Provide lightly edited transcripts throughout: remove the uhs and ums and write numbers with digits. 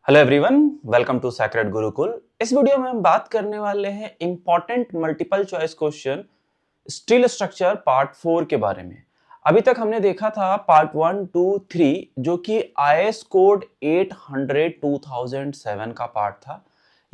Hello everyone, welcome to sacred Gurukul. इस video में हम बात करने वाले हैं important multiple choice question steel structure part 4 के बारे में। अभी तक हमने देखा था पार्ट 1, 2, 3 जो कि आईएस कोड 800 2007 का पार्ट था।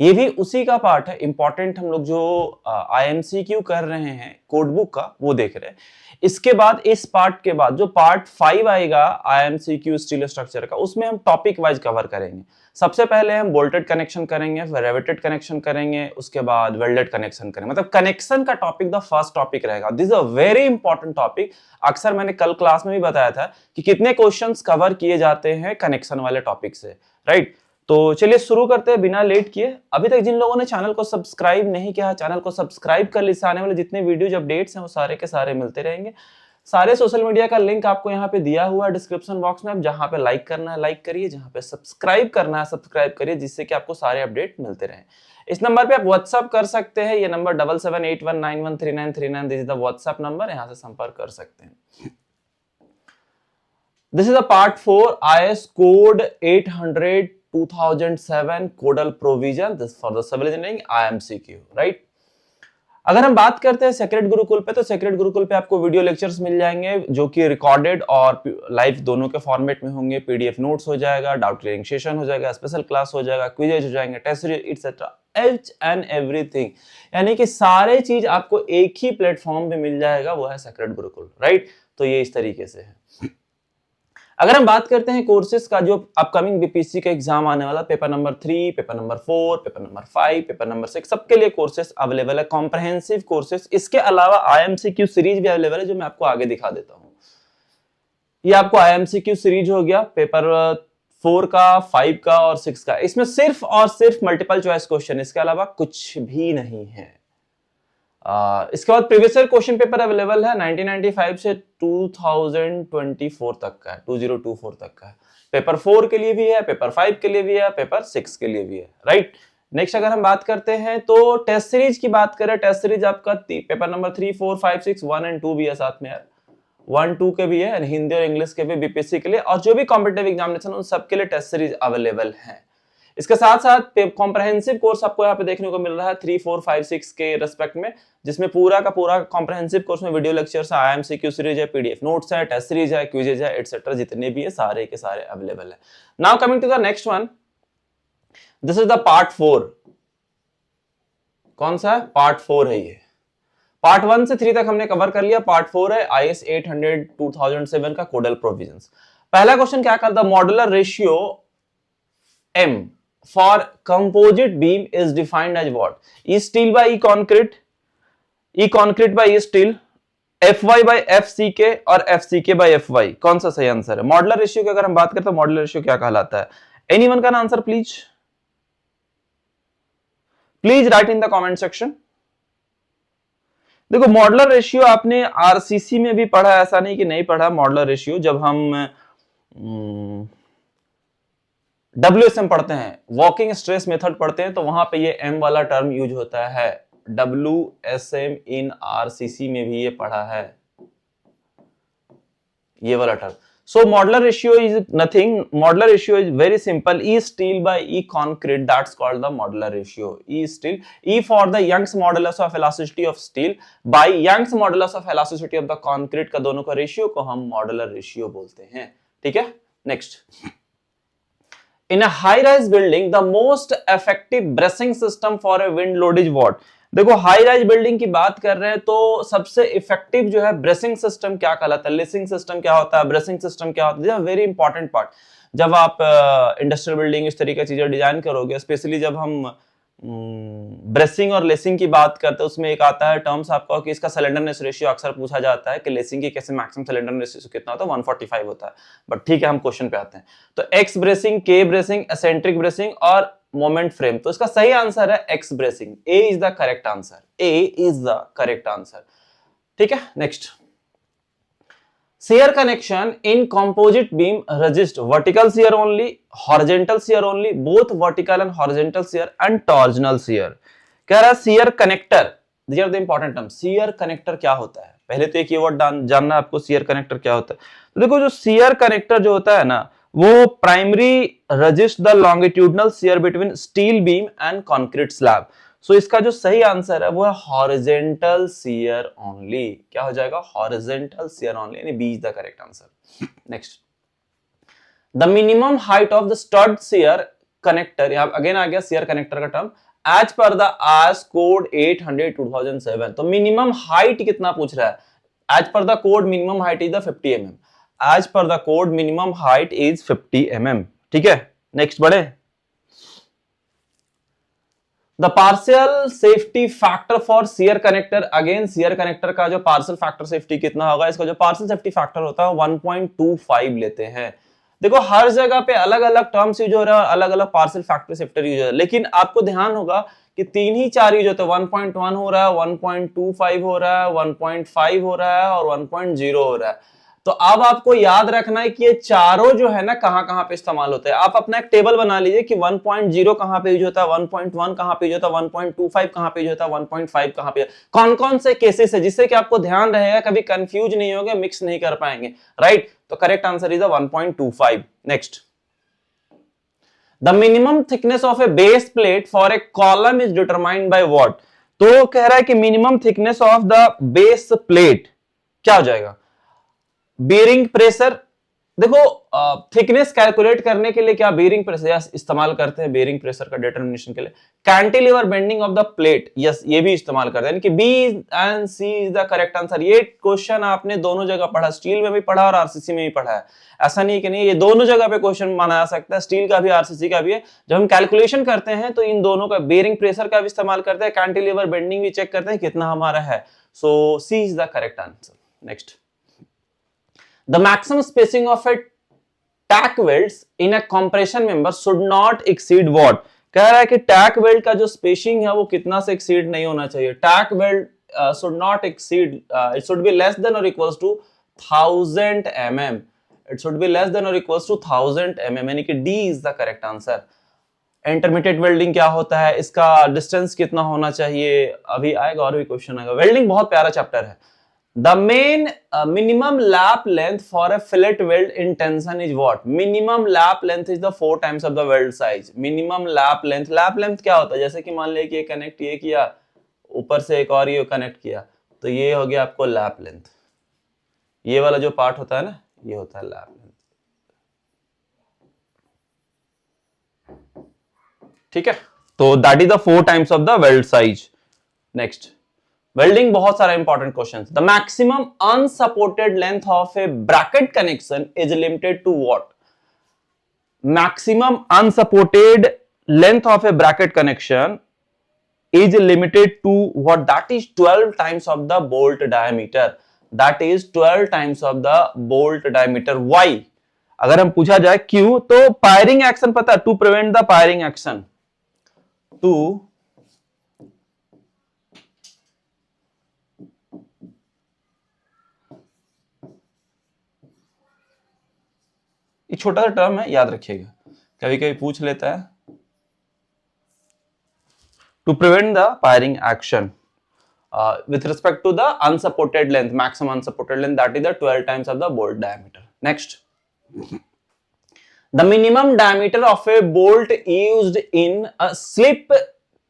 ये भी उसी का पार्ट है। इंपॉर्टेंट हम लोग जो आईएमसीक्यू कर रहे हैं कोड बुक का वो देख रहे हैं। इसके बाद इस पार्ट के बाद जो पार्ट 5 आएगा आईएमसीक्यू स्टील स्ट्रक्चर का, उसमें हम टॉपिक वाइज कवर करेंगे। सबसे पहले हम बोल्टेड कनेक्शन करेंगे, फिर रिवेटेड कनेक्शन करेंगे, उसके बाद वेल्डेड कनेक्शन करेंगे। मतलब कनेक्शन का टॉपिक द फर्स्ट टॉपिक रहेगा। This is a very important topic. अक्सर मैंने कल क्लास में भी बताया था कि कितने क्वेश्चंस कवर किए जाते हैं कनेक्शन वाले टॉपिक से, राइट? तो चलिए शुरू करते हैं बिना लेट किए। अभी तक जिन लोगों ने चैनल को सब्सक्राइब नहीं किया, चैनल को सब्सक्राइब कर लीजिए। आने वाले जितने वीडियोज अपडेट्स हैं वो सारे के सारे मिलते रहेंगे। सारे सोशल मीडिया का लिंक आपको यहाँ पे दिया हुआ है डिस्क्रिप्शन बॉक्स में। आप जहां पे लाइक करना है लाइक करिए, जहां पे सब्सक्राइब करना है सब्सक्राइब करिए, जिससे कि आपको सारे अपडेट मिलते रहें। इस नंबर पे आप व्हाट्सअप कर सकते हैं। ये number 7781913939, this is the WhatsApp number, यहाँ से संपर्क कर सकते हैं। This is a part 4 IS code 800 2007 codal provision this for the civil engineering IMCQ, right? अगर हम बात करते हैं सेक्रेड गुरुकुल पे, तो सेक्रेड गुरुकुल पे आपको वीडियो लेक्चर्स मिल जाएंगे जो कि रिकॉर्डेड और लाइव दोनों के फॉर्मेट में होंगे। पीडीएफ नोट्स हो जाएगा, डाउट क्लियरिंग सेशन हो जाएगा, स्पेशल क्लास हो जाएगा, क्विजेज हो जाएंगे, test series etcetera, each and everything. यानी कि सारे चीज आपको एक ही प्लेटफॉर्म पे मिल जाएगा, वो है सेक्रेड गुरुकुल, राइट? तो ये इस तरीके से है। अगर हम बात करते हैं कोर्सेज का, जो अपकमिंग बीपीएससी का एग्जाम आने वाला, paper number 3, paper number 4, paper number 5, paper number 6, सबके लिए कोर्सेज अवेलेबल है, कॉम्प्रहेंसिव कोर्सेज। इसके अलावा आईएमसीक्यू सीरीज भी अवेलेबल है, जो मैं आपको आगे दिखा देता हूं। ये आपको आईएमसीक्यू सीरीज हो गया, पेपर 4 का, 5 का और 6 का। इसमें सिर्फ और सिर्फ मल्टीपल चॉइस क्वेश्चन, इसके अलावा कुछ भी नहीं है। इसके बाद previous year question paper available है 1995 से 2024 तक का है, 2024 तक का है। पेपर 4 के लिए भी है, पेपर 5 के लिए भी है, पेपर 6 के लिए भी है, राइट? नेक्स्ट अगर हम बात करते हैं तो टेस्ट सीरीज की बात करें, टेस्ट सीरीज आपका पेपर नंबर 3, 4, 5, 6, 1 एंड 2 भी है साथ में यार। 1, 2 के भी है, हिंदी और इंग्लिश के भी बीपीएससी के लिए, और जो भी कॉम्पिटिटिव एग्जामिनेशन उन सबके लिए टेस्ट सीरीज अवेलेबल है। इसके साथ साथ कॉम्प्रहेंसिव कोर्स आपको यहाँ पे देखने को मिल रहा है 3, 4, 5, 6 के रेस्पेक्ट में, जिसमें पूरा का पूरा कॉम्प्रहेंसिव कोर्स में वीडियो लेक्चर्स है, आईएमसीक्यू सीरीज है, पीडीएफ नोट्स है, टेस्ट सीरीज है, क्विजेज है, एटसेट्रा, जितने भी है सारे के सारे अवेलेबल है। Now coming to the next one, this is the part 4। कौन सा है? पार्ट 4 है ये। पार्ट 1 से 3 तक हमने कवर कर लिया, पार्ट 4 है आईएस 800 2007 का कोडल प्रोविजंस। पहला क्वेश्चन क्या कर, the modular ratio M for composite beam is defined as what? E steel by E concrete, E concrete by E steel, Fy by Fck और Fck by Fy। कौन सा सही answer है? Modular ratio की अगर हम बात करते हैं, मॉडुलर रेशियो क्या कहलाता है? एनीवन का answer please right in the comment section. देखो मॉडुलर रेशियो आपने आरसीसी में भी पढ़ा, ऐसा नहीं कि नहीं पढ़ा। मॉडुलर रेशियो जब हम WSM पढ़ते हैं, वर्किंग स्ट्रेस मेथड पढ़ते हैं, तो वहां पे ये M वाला टर्म यूज होता है। WSM इन आरसीसी में भी ये पढ़ा है, ये वाला term. So modular ratio is nothing, modular ratio is very simple, E steel by E concrete, that's called the modular ratio. E steel, E for the Young's modulus of elasticity of steel by Young's modulus of elasticity of the concrete का दोनों का ratio को हम modular ratio बोलते हैं, ठीक है? Next, in a high rise building the most effective bracing system for a wind load is what? देखो हाई राइज बिल्डिंग की बात कर रहे हैं तो सबसे इफेक्टिव जो है ब्रेसिंग सिस्टम क्या कहलाता है, लेसिंग सिस्टम क्या होता है, ब्रेसिंग सिस्टम क्या होता है, वेरी इंपॉर्टेंट पार्ट। जब आप इंडस्ट्रियल बिल्डिंग इस तरीके की चीजें डिजाइन करोगे, स्पेशली जब हम ब्रेसिंग और लेसिंग की बात करते हैं, उसमें एक आता है टर्म्स आपका कि इसका सिलेंडरनेस रेशियो अक्सर पूछा जाता है कि लेसिंग की कैसे मैक्सिमम सिलेंडरनेस रेशियो कितना होता है, 145 होता है। बट ठीक है, हम क्वेश्चन पे आते हैं। तो एक्स ब्रेसिंग, के ब्रेसिंग, एसेंट्रिक ब्रेसिंग और मोमेंट फ्रेम, तो इसका सही आंसर है x bracing. A is the correct answer, A is the correct answer, ठीक है? Next, shear connection in composite beam resist vertical shear only, horizontal shear only, both vertical and horizontal shear and torsional shear। कह रहा है shear connector, these are the important terms। shear connector क्या होता है? पहले तो एक कीवर्ड जानना आपको, shear connector क्या होता है। तो देखो जो shear connector जो होता है ना, वो primary resist the longitudinal shear between steel beam and concrete slab. So इसका जो सही आंसर है वो है हॉरिजेंटल शियर ओनली। क्या हो जाएगा? हॉरिजेंटल शियर ओनली, यानी B is the correct answer. Next, the minimum height of the stud shear connector, यहां अगेन आ गया शियर कनेक्टर का term, as per the IS code 800 2007। तो मिनिमम हाइट कितना पूछ रहा है? As per the code minimum height is the 50 mm। As per the code minimum height is 50 mm। ठीक है, नेक्स्ट बढ़े। The partial safety factor for shear connector, again shear connector का जो पार्शियल फैक्टर सेफ्टी कितना होगा? इसका जो partial safety factor होता है 1.25 लेते हैं। देखो हर जगह पे अलग अलग टर्म्स यूज हो रहा है, अलग अलग पार्शियल फैक्टर सेफ्टर यूज हो रहा है, लेकिन आपको ध्यान होगा कि तीन ही चार यूज होते हैं। 1.1 हो रहा है, 1.25 हो रहा है, 1.5 हो रहा है और 1.0 हो रहा है। तो अब आपको याद रखना है कि ये चारों जो है ना कहां पे इस्तेमाल होते हैं। आप अपना एक टेबल बना लीजिए कि 1.0 कहां पे यूज होता है, 1.1 कहां पे यूज होता है, 1.25 कहां पे यूज होता है, 1.5 कहां पे, कौन कौन से केसेस है, जिससे कि आपको ध्यान रहेगा, कभी कंफ्यूज नहीं होगा, मिक्स नहीं कर पाएंगे। राइट, तो correct answer is 1.25। Next, the minimum thickness of a base plate for a column is determined by what. तो कह रहा है कि minimum thickness of the base plate क्या हो जाएगा? Bearing pressure. देखो थिकनेस कैलकुलेट करने के लिए क्या बेरिंग प्रेशर इस्तेमाल करते हैं? बेरिंग प्रेशर का डिटरमिनेशन के लिए cantilever bending of the plate, yes ये भी इस्तेमाल करते हैं, यानी कि B and C is the correct answer. ये क्वेश्चन आपने दोनों जगह पढ़ा, स्टील में भी पढ़ा और आरसीसी में भी पढ़ा है। ऐसा नहीं कि नहीं, ये दोनों जगह पे क्वेश्चन माना जा सकता है, स्टील का भी आरसीसी का भी है। जब हम कैलकुलेशन करते हैं तो इन दोनों का, बेरिंग प्रेशर का भी इस्तेमाल करते हैं, कैंटिलीवर बेंडिंग भी चेक करते हैं कितना हमारा है। So C is the correct answer. Next, the maximum spacing of a tack welds in a compression member should not exceed what। कह रहा है कि टैक वेल्ड का जो स्पेसिंग है वो कितना से एक्सीड नहीं होना चाहिए? टैक weld should not exceed, it should be less than or equals to 1000 mm। it should be less than or equals to 1000 mm, यानी कि D is the correct answer। Intermediate welding क्या होता है, इसका डिस्टेंस कितना होना चाहिए, अभी आएगा और भी क्वेश्चन आएगा। वेल्डिंग बहुत प्यारा चैप्टर है। The main minimum lap length for a fillet weld in tension is what? Minimum lap length is the 4 times of the weld size। Minimum lap length क्या होता है? जैसे कि मान लिया कि ये कनेक्ट ये किया, ऊपर से एक और ये कनेक्ट किया, तो ये हो गया आपको लैप लेंथ। ये वाला जो पार्ट होता है ना, ये होता है लैप लेंथ। ठीक है, तो that is the 4 times of the weld size. Next, welding बहुत सारा important question. The maximum unsupported length of a bracket connection is limited to what? Maximum unsupported length of a bracket connection is limited to what? That is 12 times of the bolt diameter. That is 12 times of the bolt diameter. Why? अगर हम पूछा जाए क्यों, तो firing action पता है, to prevent the firing action, to एक छोटा सा टर्म है, याद रखिएगा, कभी कभी पूछ लेता है। To prevent the firing action with respect to the unsupported length, maximum unsupported length, that is the 12 times of the bolt diameter. Next, the minimum diameter of a bolt used in a slip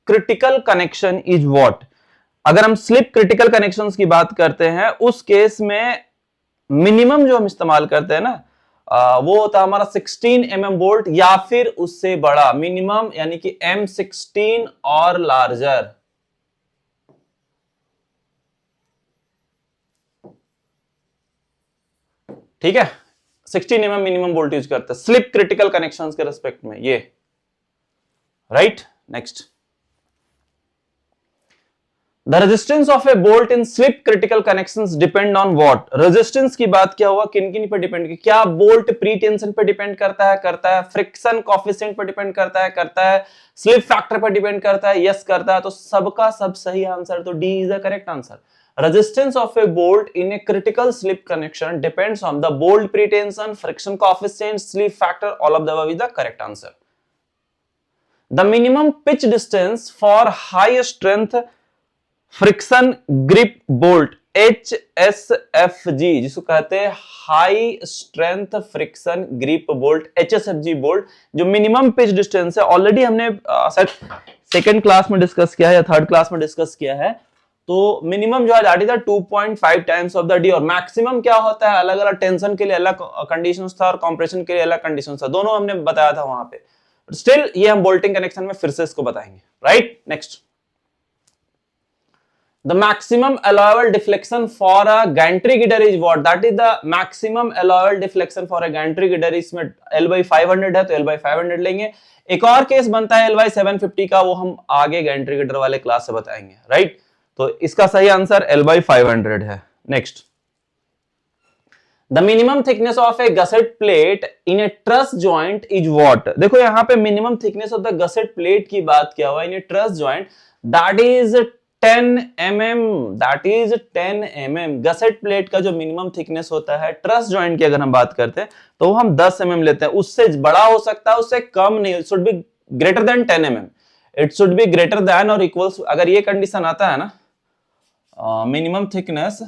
critical connection is what? अगर हम slip critical connections की बात करते हैं, उस case में minimum जो हम इस्तेमाल करते हैं ना, वो होता है हमारा 16 mm बोल्ट या फिर उससे बड़ा मिनिमम, यानी कि M16 और लार्जर। ठीक है, 16 mm मिनिमम बोल्ट यूज करते हैं स्लिप क्रिटिकल कनेक्शंस के रेस्पेक्ट में, ये right. Next, the resistance of a bolt in slip critical connections depend on what? Resistance की बात क्या हुआ, किन किन पर डिपेंड किया? क्या बोल्ट प्री टेंशन पर डिपेंड करता है? करता है। फ्रिक्शन कोएफिशिएंट पर डिपेंड करता है? करता है। स्लिप फैक्टर पर डिपेंड करता है? यस करता है। तो सबका सब सही आंसर, तो D is the correct answer. Resistance of a bolt in a critical slip connection depends on the bolt pretension, friction coefficient, slip factor, all of the above is the correct answer. The minimum pitch distance for high strength friction grip bolt HSFG जिसको कहते हैं high strength friction grip bolt, HSFG bolt जो minimum pitch distance है, already हमने second class में discuss किया है या थर्ड क्लास में डिस्कस किया है। तो मिनिमम जो है that is 2.5 times of the D, और मैक्सिमम क्या होता है, अलग अलग टेंशन के लिए अलग कंडीशंस था और कंप्रेशन के लिए अलग कंडीशंस था, दोनों हमने बताया था वहां पे। स्टिल ये हम बोल्टिंग कनेक्शन में फिर से इसको बताएंगे, right. Next, the maximum allowable deflection for a gantry girder is what? That is the maximum allowable deflection for a gantry girder। इसमें L/500 है तो L/500 लेंगे। एक और केस बनता है L/750 का, वो हम आगे गैंट्री गिटर वाले क्लास से बताएंगे, राइट। तो इसका सही आंसर L/500 है। Next, the minimum thickness of a gusset plate in a truss joint is what? देखो यहां पे minimum thickness of the gusset plate की बात किया हुआ in a truss joint, that is 10 mm, that is 10 mm। Gusset plate का जो minimum thickness होता है ट्रस जॉइंट की अगर हम बात करते हैं तो हम 10 mm लेते हैं, उससे बड़ा हो सकता है, उससे कम नहीं। It should be greater than 10 mm, it should be greater than और इक्वल्स, अगर ये कंडीशन आता है ना, minimum thickness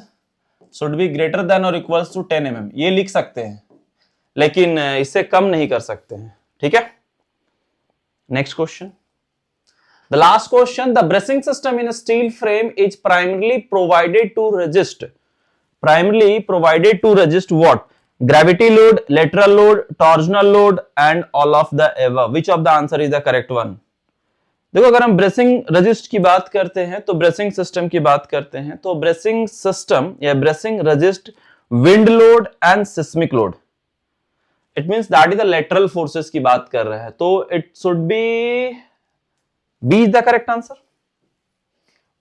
should be greater than और इक्वल्स टू 10 mm, ये लिख सकते हैं, लेकिन इससे कम नहीं कर सकते हैं, ठीक है। Next question, the last question, the bracing system in a steel frame is primarily provided to resist what? Gravity load, lateral load, torsional load and all of the above। which of the answer is the correct one? देखो अगर हम bracing resist की बात करते हैं तो bracing system की बात करते हैं तो ब्रेसिंग सिस्टम या bracing resist wind load and seismic load, it means that is the lateral forces की बात कर रहे हैं, तो it should be B is the correct answer.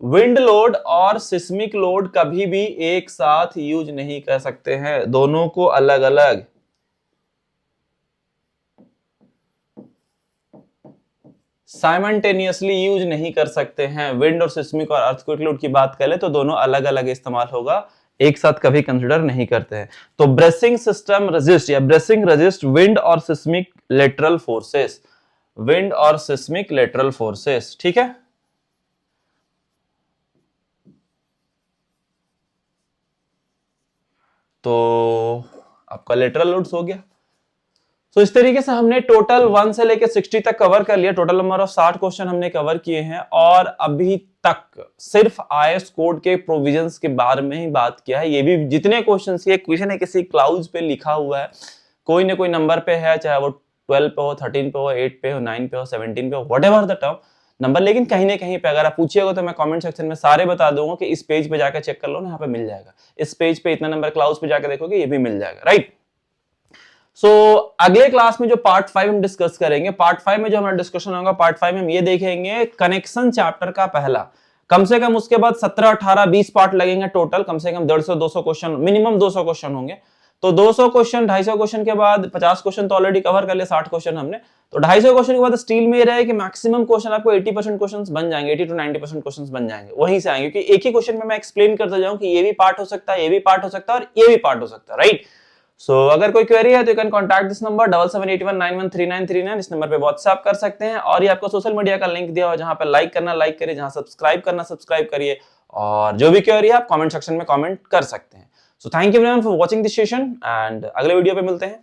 Wind load और सिस्मिक लोड कभी भी एक साथ यूज नहीं कर सकते हैं, दोनों को अलग अलग साइमल्टेनियसली यूज नहीं कर सकते हैं। विंड और सिस्मिक और अर्थक्वेक लोड की बात करें तो दोनों अलग अलग इस्तेमाल होगा, एक साथ कभी कंसिडर नहीं करते हैं। तो ब्रेसिंग सिस्टम रेजिस्ट या ब्रेसिंग रेजिस्ट विंड और सिस्मिक लेटरल फोर्सेस, विंड और सिस्मिक लेटरल फोर्सेस, ठीक है। तो आपका लेटरल लोड्स हो गया। तो इस तरीके से हमने टोटल 1 से लेकर 60 तक कवर कर लिया, टोटल नंबर ऑफ 60 क्वेश्चन हमने कवर किए हैं, और अभी तक सिर्फ आईएस कोड के प्रोविजंस के बारे में ही बात किया है। ये भी जितने क्वेश्चन ये क्वेश्चन है किसी क्लाउज पे लिखा हुआ है, कोई ना कोई नंबर पे है, चाहे वो 12 पे हो, 13 पे हो, 8 पे हो, 9 पे हो, 17 पे हो, व्हाटएवर द टर्म नंबर, लेकिन कहीं ना कहीं पे अगर आप पूछिएगा तो मैं कमेंट सेक्शन में सारे बता दूंगा कि इस पेज पे जाकर चेक कर लो ना, यहाँ पे मिल जाएगा, इस पेज पे इतना नंबर, क्लाउज पे जाकर देखोगे ये भी मिल जाएगा, राइट। सो अगले क्लास में जो पार्ट 5 हम डिस्कस करेंगे, पार्ट 5 में जो हमारा डिस्कशन होगा, पार्ट 5 में हम ये देखेंगे कनेक्शन चैप्टर का पहला, कम से कम उसके बाद 17, 18, 20 पार्ट लगेंगे टोटल, कम से कम 150, 200 क्वेश्चन, मिनिमम 200 क्वेश्चन होंगे। तो 200 क्वेश्चन, 250 क्वेश्चन के बाद 50 क्वेश्चन तो ऑलरेडी कवर कर लिया, 60 क्वेश्चन हमने, तो 250 क्वेश्चन के बाद स्टील में रहे कि मैक्सिमम क्वेश्चन आपको 80% क्वेश्चंस बन जाएंगे, 80 to 90% क्वेश्चंस बन जाएंगे, वहीं से आएंगे, क्योंकि एक ही क्वेश्चन में मैं एक्सप्लेन करता जाऊं कि ये भी पार्ट हो सकता है, ये भी पार्ट हो सकता है और ये भी पार्ट हो सकता है, राइट। सो अगर कोई क्वेरी है तो you can contact this number 7781913939, इस नंबर पे व्हाट्सएप कर सकते हैं, और ये आपको सोशल मीडिया का लिंक दिया हुआ है, जहां पे लाइक करना लाइक करिए, जहां सब्सक्राइब करना सब्सक्राइब करिए, और जो भी क्वेरी है आप कमेंट सेक्शन में कमेंट कर सकते हैं। So thank you everyone for watching this session, and अगले वीडियो पे मिलते हैं।